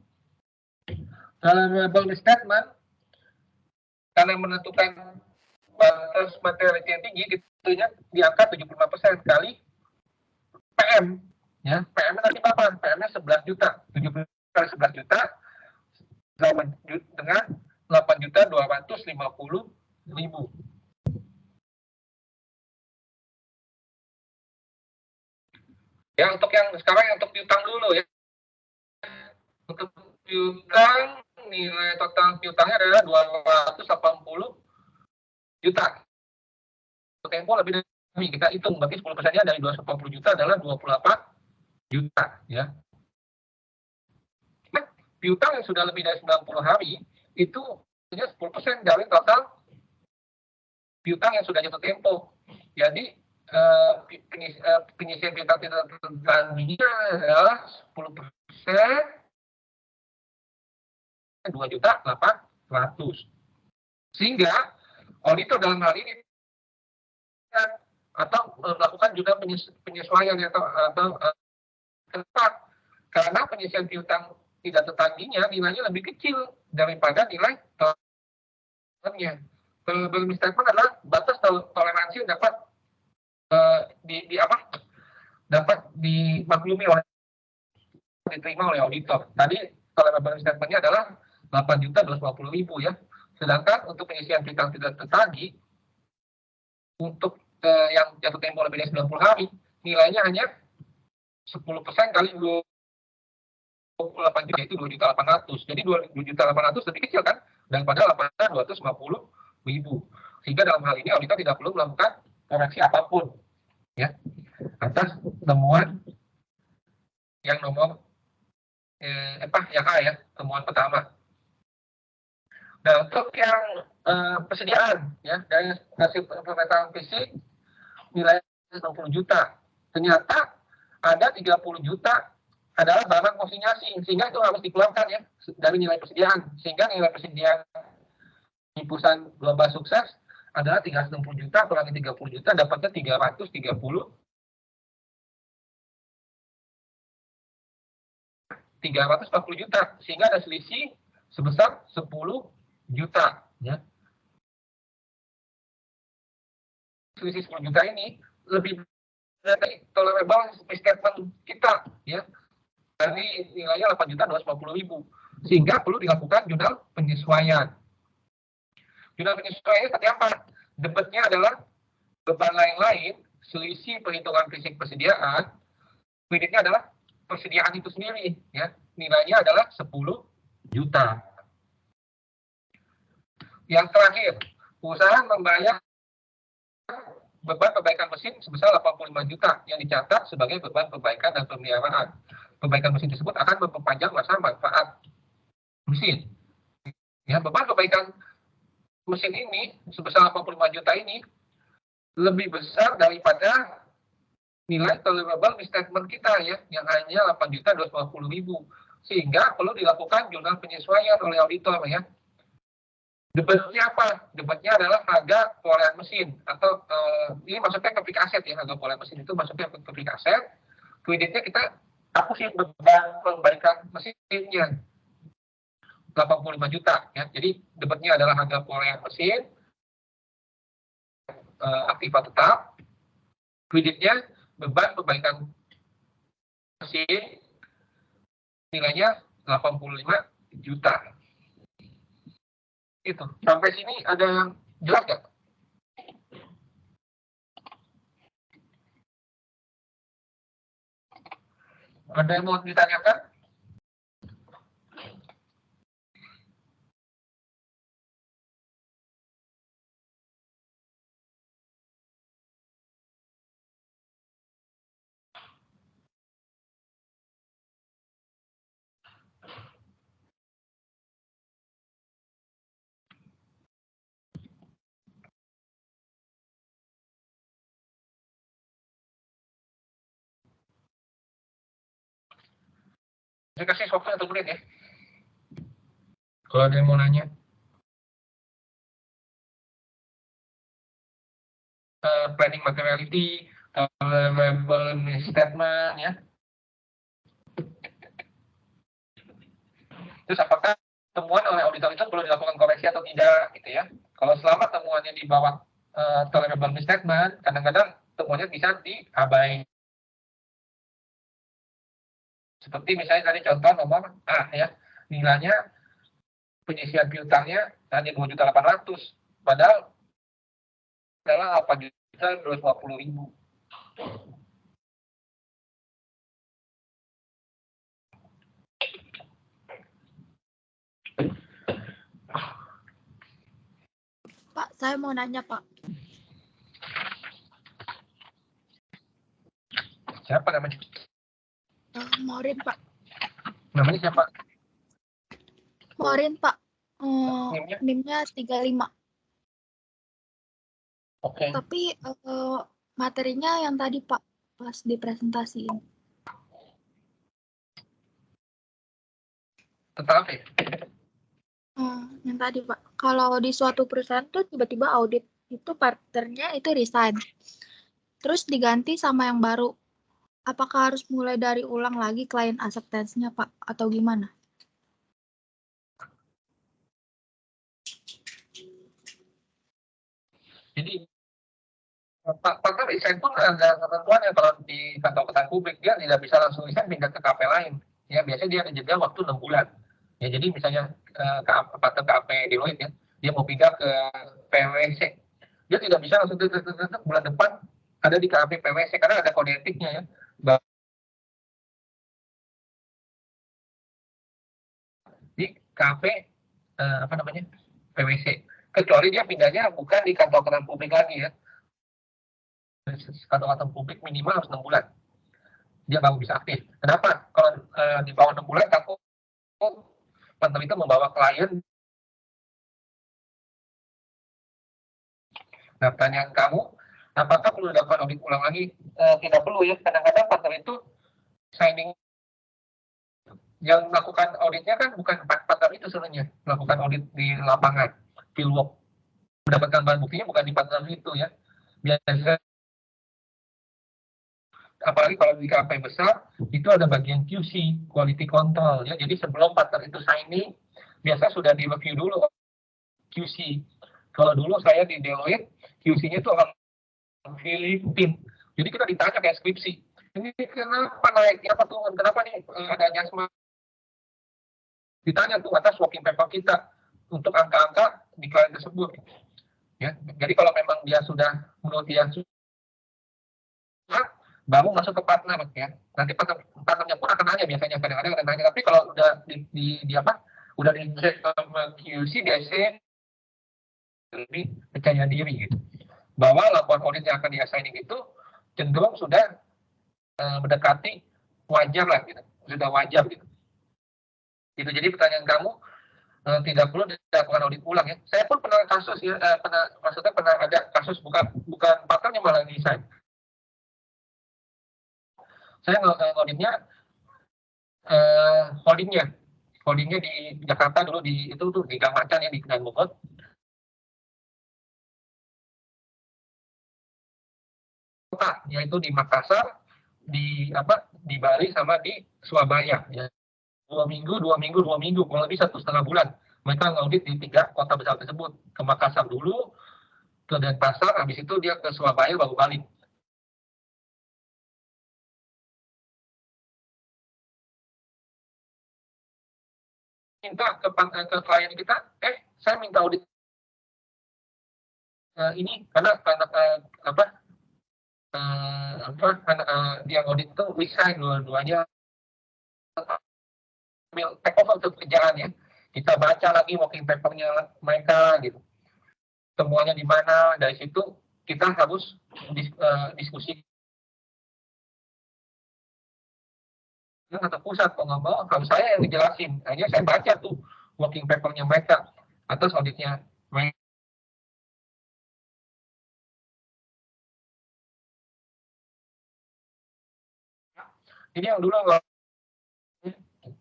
Tolerable misstatement karena menentukan batas materiality yang tinggi tentunya di angka 75% kali PM ya. PM-nya nanti berapa? PM-nya 11 juta. 70 kali 11 juta dengan 8.250.000. Ya, untuk yang sekarang untuk piutang dulu ya. Untuk piutang nilai total piutangnya adalah 280 juta. Tempo lebih dari kita hitung, berarti 10%-nya dari 280 juta adalah 28 juta ya. Nah, piutang yang sudah lebih dari 90 hari itu hanya 10% dari total piutang yang sudah jatuh tempo. Jadi penyisian piutang tidak tertangginya adalah 10%, 2.800.000. Sehingga auditor dalam hal ini atau melakukan juga penyesuaian atau tepat, karena penyisian piutang tidak tertangginya nilainya lebih kecil daripada nilai totalnya. Tolerable misstatement adalah batas toleransi yang dapat dapat dimaklumi oleh diterima oleh auditor. Tadi tolerable misstatement-nya adalah 8.250.000 ya. Sedangkan untuk penyisian piutang tidak tertagih untuk yang jatuh tempo lebih dari 90 hari, nilainya hanya 10% kali 28 juta, yaitu 2.800.000. Jadi 2.800.000 lebih kecil kan daripada 8.250.000. Sehingga dalam hal ini auditor tidak perlu melakukan koreksi apapun ya atas temuan yang nomor yang A ya, temuan pertama. Nah, untuk yang persediaan ya dari hasil pemetaan fisik nilai 60 juta. Ternyata ada 30 juta adalah barang konsinyasi, sehingga itu harus dikeluarkan ya dari nilai persediaan. Sehingga nilai persediaan di perusahaan global sukses adalah 360 juta kurangi 30 juta dapatnya 340 juta, sehingga ada selisih sebesar 10 juta ya. Selisih 10 juta ini lebih dari tolerable misstatement kita ya, dari nilainya 8.250.000, sehingga perlu dilakukan jurnal penyesuaian. Jurnal penyesuaian seperti apa? Debetnya adalah beban lain-lain, selisih perhitungan fisik persediaan, kreditnya adalah persediaan itu sendiri ya, nilainya adalah 10 juta. Yang terakhir, perusahaan membayar beban perbaikan mesin sebesar 85 juta yang dicatat sebagai beban perbaikan dan pemeliharaan. Perbaikan mesin tersebut akan memperpanjang masa manfaat mesin. Ya, beban perbaikan mesin ini sebesar 85 juta ini lebih besar daripada nilai tolerable misstatement kita ya, yang hanya 8.250.000, sehingga perlu dilakukan jurnal penyesuaian oleh auditor ya. Debetnya apa? Debetnya adalah harga perolehan mesin atau ini maksudnya ke fixed asset ya, harga perolehan mesin itu maksudnya ke fixed asset. Kreditnya kita hapusin beban perbaikan mesinnya 85 juta ya. Jadi debetnya adalah harga perolehan mesin aktiva tetap. Kreditnya beban perbaikan mesin nilainya 85 juta. Itu. Sampai sini ada yang jelas nggak? Ada yang mau ditanyakan? Saya kasih waktu 1 menit ya. Kalau ada yang mau nanya. Planning materiality, tolerable misstatement ya. Terus apakah temuan oleh auditor itu perlu dilakukan koreksi atau tidak gitu ya. Kalau selama temuannya di bawah tolerable misstatement, kadang-kadang temuannya bisa diabaikan. Seperti misalnya tadi contoh nomor A ya, nilainya penyisian piutangnya hanya 2.800.000, padahal adalah 8.250.000. Pak, saya mau nanya, Pak. Siapa namanya? Morin, Pak. Namanya siapa? Morin, Pak. NIM-nya? NIM-nya 35. Oke. Tapi materinya yang tadi Pak pas dipresentasiin. Tentang apa ya? Yang tadi Pak, kalau di suatu perusahaan tuh tiba-tiba audit itu partnernya itu resign, terus diganti sama yang baru. Apakah harus mulai dari ulang lagi client acceptance-nya Pak atau gimana? Jadi partner resign pun ada ketentuannya. Kalau di kantor ketan publik dia tidak bisa langsung resign pindah ke KP lain. Ya biasanya dia ada jeda waktu 6 bulan. Ya jadi misalnya partner KP Deloitte ya, dia mau pindah ke PwC, dia tidak bisa langsung bulan depan ada di KP PwC karena ada kode etiknya ya. Di KP PwC, kecuali dia pindahnya bukan di kantor ketan publik lagi ya. Kantor publik minimal harus 6 bulan dia baru bisa aktif. Kenapa? Kalau di bawah 6 bulan takut partner itu membawa klien. Nah, pertanyaan kamu, apakah perlu dilakukan audit ulang lagi? Tidak perlu ya. Kadang-kadang partner itu signing yang melakukan auditnya kan bukan partner itu sebenarnya, melakukan audit di lapangan, fieldwork. Mendapatkan bahan buktinya bukan di partner itu ya. Biasanya apalagi kalau di KP besar itu ada bagian QC, quality control ya. Jadi sebelum partner itu signing biasa sudah di review dulu QC. Kalau dulu saya di Deloitte QC-nya itu orang Filipina. Jadi kita ditanya kayak skripsi. Ini kenapa naiknya apa turun? Kenapa nih ada adjustment? Ditanya tuh atas working paper kita untuk angka-angka di klien tersebut. Ya, jadi kalau memang dia sudah menurut dia baru masuk ke partner ya. Nanti partnernya pun akan nanya biasanya kadang-kadang akan nanya. Tapi kalau udah udah di QC biasanya lebih percaya diri gitu. Bahwa laporan audit yang akan di-assigning itu cenderung sudah mendekati wajar lah gitu. Sudah wajar gitu. Itu jadi pertanyaan kamu tidak perlu dilakukan audit ulang ya. Saya pun pernah kasus ya, pernah ada kasus bukan partnernya malah desain. Saya auditnya holdingnya di Jakarta dulu di Gang Macan ya di Gang Bogor. Kota yaitu di Makassar, di Bali sama di Surabaya ya. 2 minggu, kurang lebih 1,5 bulan. Mereka ngaudit di 3 kota besar tersebut. Ke Makassar dulu, ke Denpasar, habis itu dia ke Surabaya baru balik. Minta ke klien kita, saya minta audit ini karena dia audit itu resign dua-duanya take over untuk kerjaan ya. Kita baca lagi working paper-nya mereka gitu. Temuannya di mana, dari situ kita harus diskusi atau pusat kalau harus saya yang dijelasin. Akhirnya saya baca tuh working paper-nya mereka atas auditnya mereka. Jadi yang dulu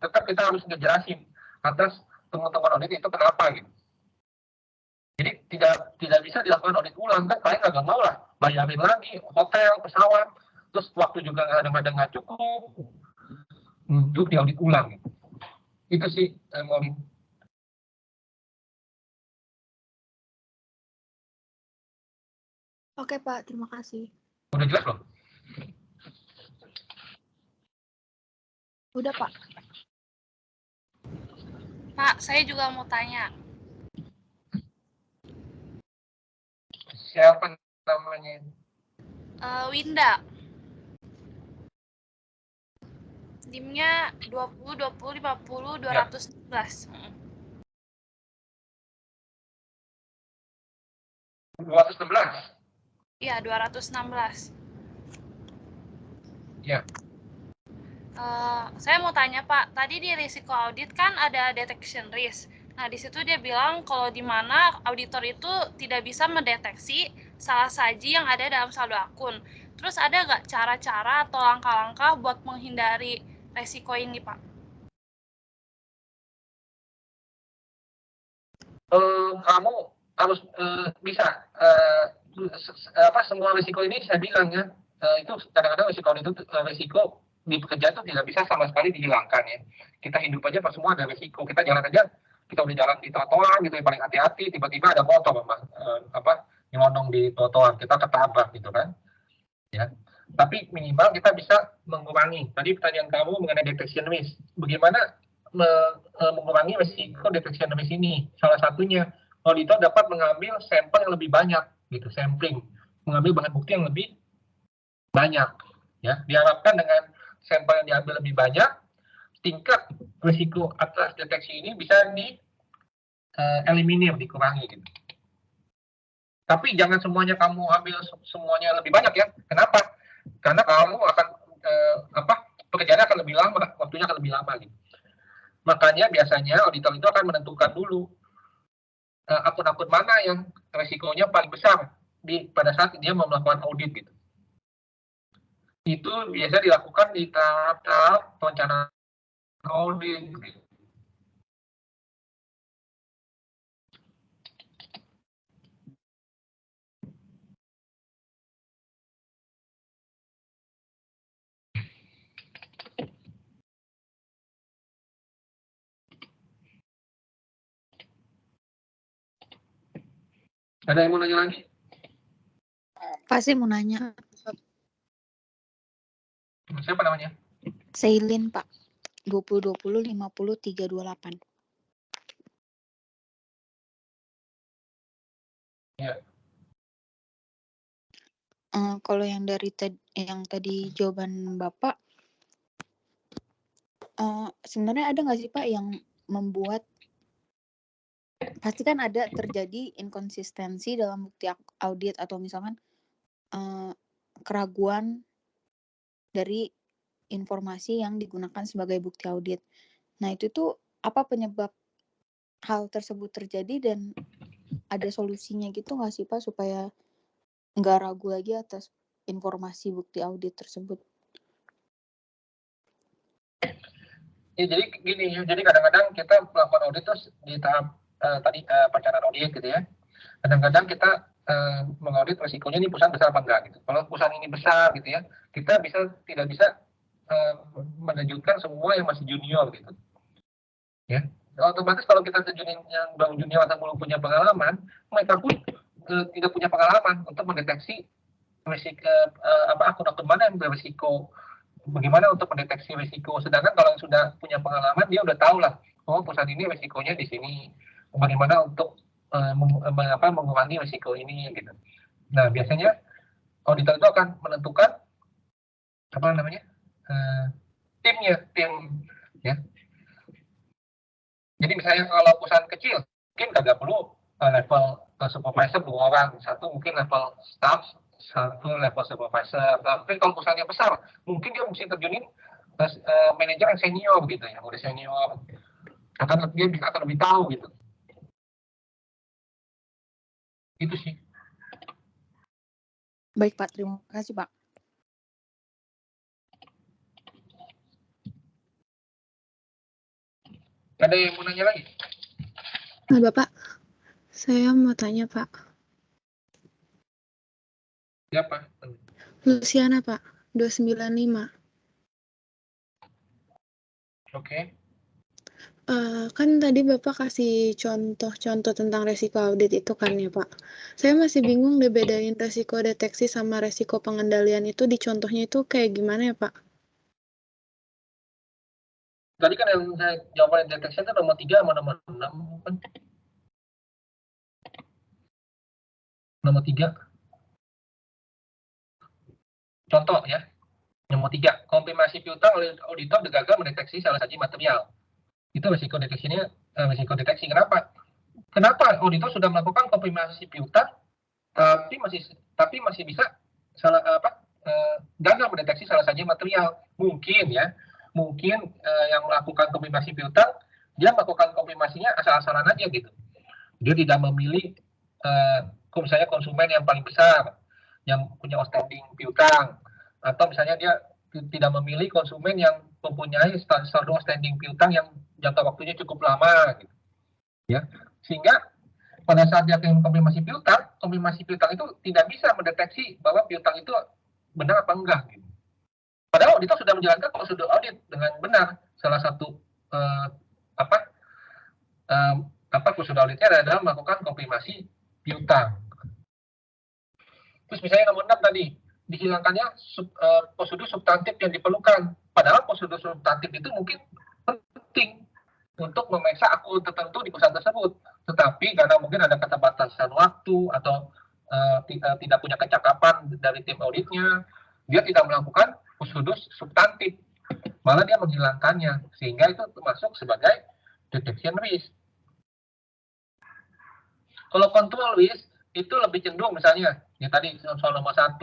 tetap kita harus ngejelasin atas teman-teman audit itu kenapa gitu. Jadi tidak bisa dilakukan audit ulang kan, kalian nggak mau lah bayarin lagi hotel, pesawat, terus waktu juga kadang-kadang nggak cukup untuk diaudit ulang. Itu sih Maureen. Oke Pak, terima kasih. Udah jelas loh? Udah Pak. Pak, saya juga mau tanya. Siapa namanya? Winda. DIM-nya 20, 20, 50, 216. 216? Iya, 216. Ya. Saya mau tanya Pak, tadi di risiko audit kan ada detection risk. Nah, di situ dia bilang kalau di mana auditor itu tidak bisa mendeteksi salah saji yang ada dalam saldo akun. Terus ada nggak cara-cara atau langkah-langkah buat menghindari resiko ini, Pak? Kamu harus bisa semua risiko ini saya bilang ya, itu kadang-kadang risiko di pekerjaan itu tidak bisa sama sekali dihilangkan ya. Kita hidup aja pas semua ada risiko. Kita jalan aja, kita udah jalan di trotoar gitu ya, paling hati-hati, tiba-tiba ada motor nyelonong di trotoar, kita ketabrak gitu kan. Ya. Tapi minimal kita bisa mengurangi. Tadi pertanyaan kamu mengenai detection risk. Bagaimana mengurangi risiko detection risk ini? Salah satunya, auditor dapat mengambil sampel yang lebih banyak, gitu, sampling, mengambil bahan bukti yang lebih banyak. Ya, diharapkan dengan sampel yang diambil lebih banyak, tingkat risiko atas deteksi ini bisa eliminir, dikurangi. Gitu. Tapi jangan semuanya kamu ambil semuanya lebih banyak ya. Kenapa? Karena kamu akan pekerjaannya akan lebih lama, waktunya akan lebih lama. Gitu. Makanya biasanya auditor itu akan menentukan dulu akun-akun mana yang risikonya paling besar pada saat dia mau melakukan audit gitu. Itu biasa dilakukan di tahap perencanaan audit. Gitu. Ada yang mau nanya lagi? Pasti mau nanya. Siapa namanya? Seilin, Pak. 2020 50 328. Ya. Kalau yang tadi jawaban Bapak, sebenarnya ada nggak sih Pak yang membuat, pasti kan ada terjadi inkonsistensi dalam bukti audit atau misalkan keraguan dari informasi yang digunakan sebagai bukti audit. Nah itu tuh apa penyebab hal tersebut terjadi dan ada solusinya gitu nggak sih Pak supaya nggak ragu lagi atas informasi bukti audit tersebut? Ya, jadi gini, jadi kadang-kadang kita melakukan audit terus di tahap perencanaan audit gitu ya. Kadang-kadang kita mengaudit resikonya ini perusahaan besar apa enggak gitu. Kalau perusahaan ini besar gitu ya, kita tidak bisa menerjunkan semua yang masih junior gitu. Ya, otomatis kalau kita terjunin yang baru junior atau belum punya pengalaman, mereka pun tidak punya pengalaman untuk mendeteksi risiko akun-akun mana yang berisiko. Bagaimana untuk mendeteksi risiko. Sedangkan kalau yang sudah punya pengalaman, dia udah tahu lah, oh perusahaan ini risikonya di sini. Bagaimana untuk mengurangi risiko ini gitu. Nah biasanya auditor itu akan menentukan tim ya. Jadi misalnya kalau perusahaan kecil mungkin nggak perlu level supervisor 2 orang, satu mungkin level staff, satu level supervisor. Tapi kalau perusahaannya besar mungkin dia mesti terjunin manajer yang senior gitu ya, udah senior dia akan lebih tahu gitu. Itu sih. Baik Pak, terima kasih Pak. Ada yang mau nanya lagi? Nah, Bapak, saya mau tanya Pak. Siapa? Luciana Pak, 295. Oke. Kan tadi Bapak kasih contoh-contoh tentang resiko audit itu kan ya Pak. Saya masih bingung deh bedain resiko deteksi sama resiko pengendalian itu di contohnya itu kayak gimana ya Pak? Tadi kan yang saya jawaban deteksi itu nomor 3 sama nomor 6 kan? Nomor 3. Contoh ya. Nomor 3, konfirmasi piutang oleh auditor gagal mendeteksi salah saji material. Itu risiko deteksinya, risiko deteksi. Kenapa auditor sudah melakukan konfirmasi piutang tapi masih bisa gagal mendeteksi salah saji material? Mungkin yang melakukan konfirmasi piutang dia melakukan konfirmasinya asal-asalan aja gitu. Dia tidak memilih misalnya konsumen yang paling besar, yang punya outstanding piutang, atau misalnya dia tidak memilih konsumen yang mempunyai saldo outstanding piutang yang jangka waktunya cukup lama, gitu. Ya, sehingga pada saat dia konfirmasi piutang itu tidak bisa mendeteksi bahwa piutang itu benar apa enggak, gitu. Padahal auditor sudah menjalankan prosedur audit dengan benar. Salah satu prosedur auditnya adalah melakukan konfirmasi piutang. Terus misalnya nomor 6 tadi, dihilangkannya prosedur substantif yang diperlukan. Padahal prosedur substantif itu mungkin penting untuk memeriksa akun tertentu di perusahaan tersebut. Tetapi karena mungkin ada keterbatasan waktu atau tidak punya kecakapan dari tim auditnya, dia tidak melakukan prosedur substantif. Malah dia menghilangkannya. Sehingga itu termasuk sebagai detection risk. Kalau control risk itu lebih cenderung misalnya, ya tadi soal nomor 1,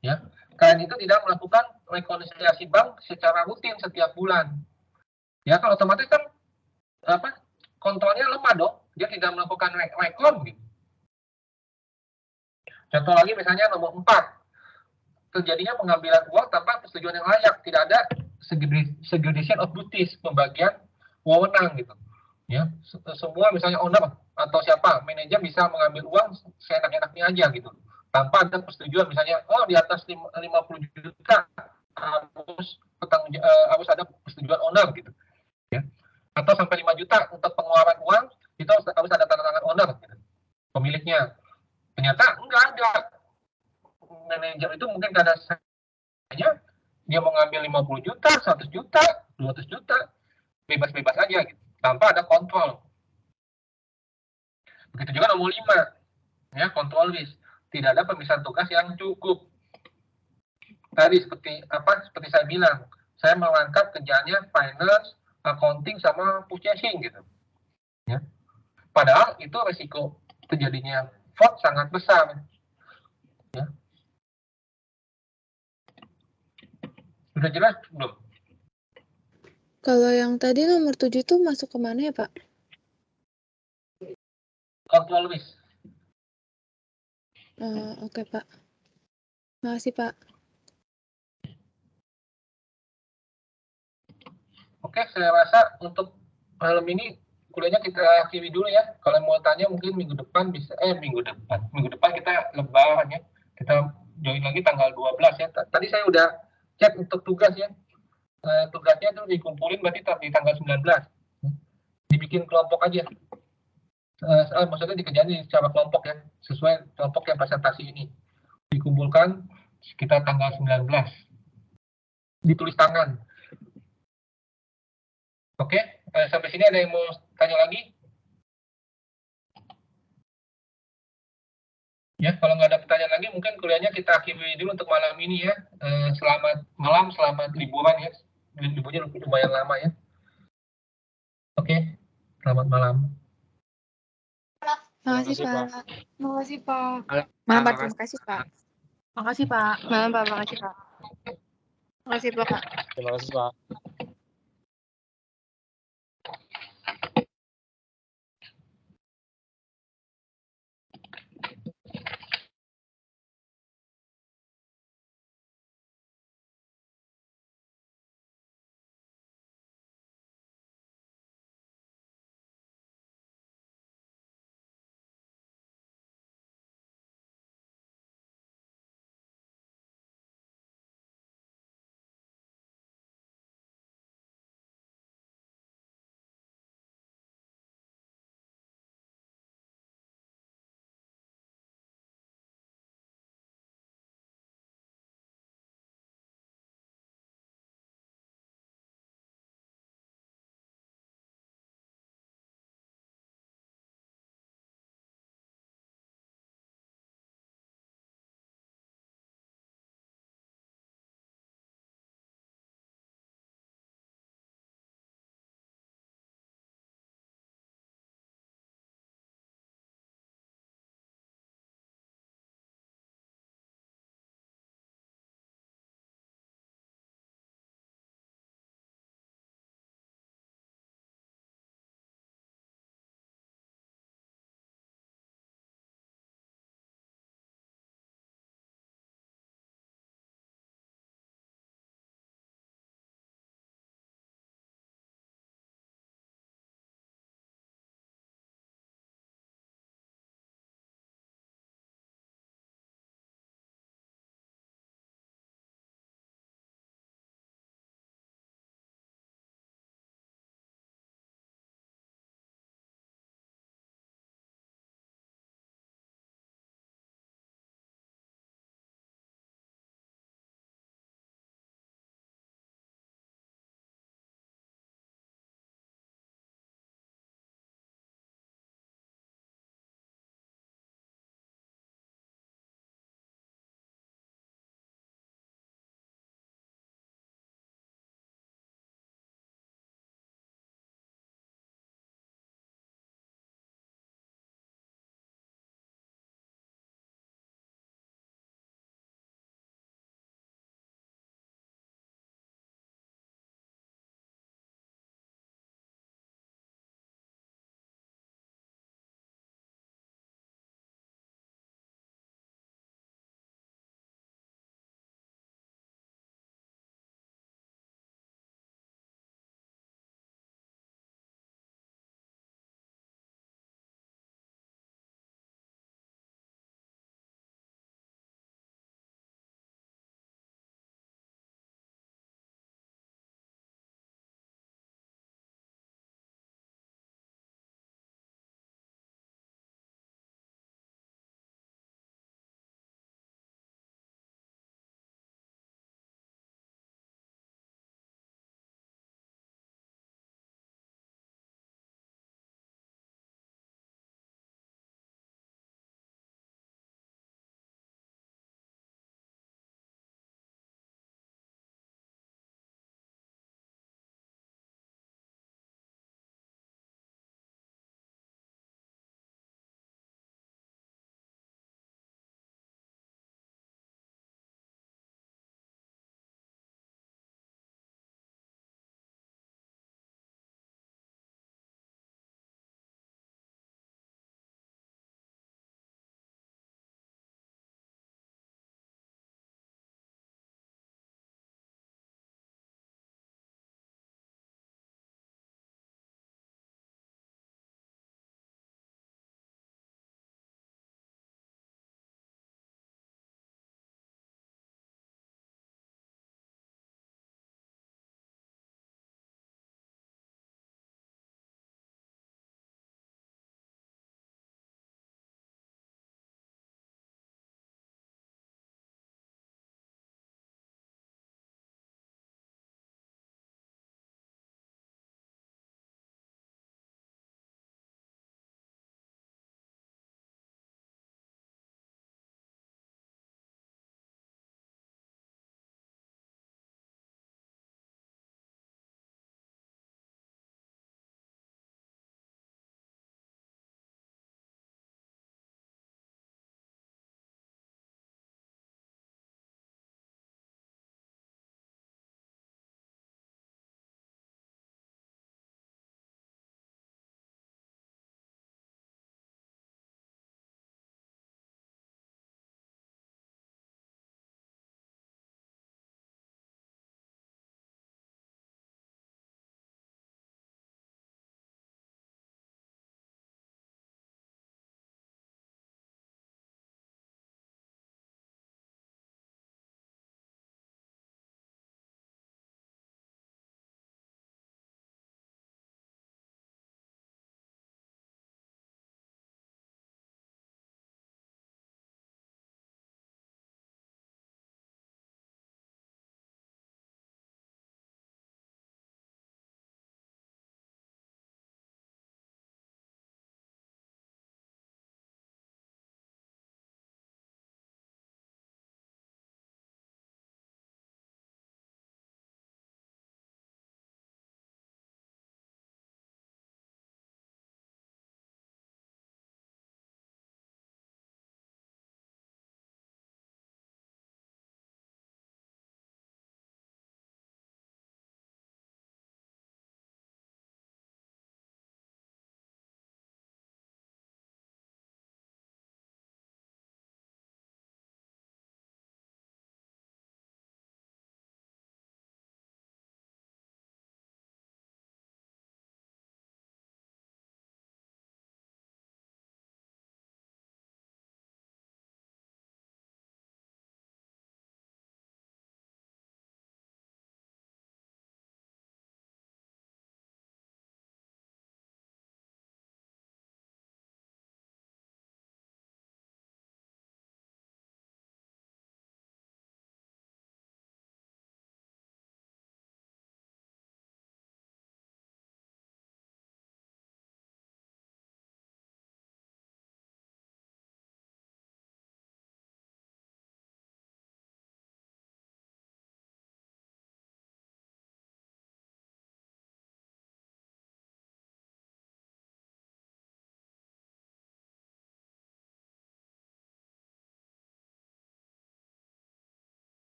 ya. Kalian itu tidak melakukan rekonsiliasi bank secara rutin setiap bulan. Ya, kalau otomatis kan kontrolnya lemah dong. Dia tidak melakukan rekon gitu. Contoh lagi misalnya nomor 4. Terjadinya pengambilan uang tanpa persetujuan yang layak, tidak ada segregation of duties, pembagian wewenang gitu. Ya, semua misalnya owner atau siapa, manajer bisa mengambil uang seenak-enaknya aja gitu. Tanpa ada persetujuan misalnya, di atas 50 juta harus ada persetujuan owner gitu. Ya. Atau sampai 5 juta untuk pengeluaran uang, itu harus ada tanda tangan owner gitu, pemiliknya. Ternyata enggak ada. Manajer itu mungkin karena dia mau ngambil 50 juta, 100 juta, 200 juta, bebas-bebas aja gitu, tanpa ada kontrol. Begitu juga nomor 5, ya, kontrol risk. Tidak ada pemisahan tugas yang cukup. Tadi seperti saya bilang, saya merangkap kerjaannya finance, accounting, sama purchasing gitu. Ya. Padahal itu resiko terjadinya fraud sangat besar. Ya. Sudah jelas belum? Kalau yang tadi nomor 7 itu masuk ke mana ya, Pak? Control risk. Oke, Pak. Makasih, Pak. Oke, saya rasa untuk malam ini kuliahnya kita akhiri dulu ya. Kalau mau tanya mungkin minggu depan bisa, minggu depan kita lebaran ya. Kita join lagi tanggal 12 ya. Tadi saya udah cek untuk tugas ya. Tugasnya itu dikumpulin berarti di tanggal 19. Dibikin kelompok aja. Maksudnya dikerjain secara kelompok ya. Sesuai kelompok yang presentasi ini. Dikumpulkan sekitar tanggal 19. Ditulis tangan. Oke, sampai sini ada yang mau tanya lagi? Ya, kalau nggak ada pertanyaan lagi, mungkin kuliahnya kita akhiri dulu untuk malam ini ya. Selamat malam, selamat liburan ya. Liburnya lumayan lama ya. Oke, selamat malam. Makasih, Pak. Makasih, Pak. Malam, Pak. Terima kasih, Pak. Makasih, Pak. Malam, Pak. Makasih, Pak. Makasih, Pak. Terima kasih, Pak.